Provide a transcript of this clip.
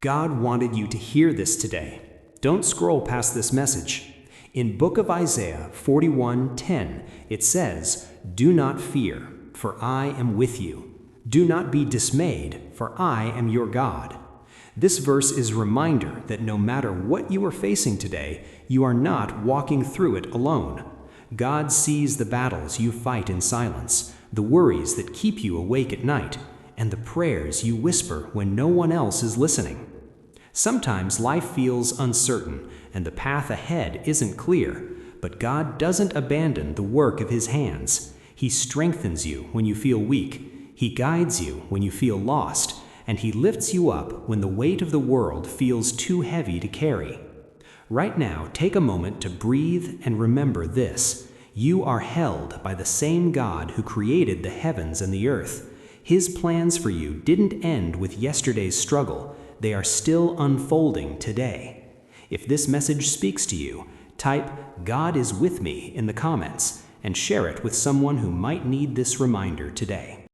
God wanted you to hear this today. Don't scroll past this message. In Book of Isaiah 41:10, it says, "Do not fear, for I am with you. Do not be dismayed, for I am your God." This verse is a reminder that no matter what you are facing today, you are not walking through it alone. God sees the battles you fight in silence, the worries that keep you awake at night, and the prayers you whisper when no one else is listening. Sometimes life feels uncertain and the path ahead isn't clear, but God doesn't abandon the work of His hands. He strengthens you when you feel weak, He guides you when you feel lost, and He lifts you up when the weight of the world feels too heavy to carry. Right now, take a moment to breathe and remember this: you are held by the same God who created the heavens and the earth. His plans for you didn't end with yesterday's struggle. They are still unfolding today. If this message speaks to you, type "God is with me" in the comments and share it with someone who might need this reminder today.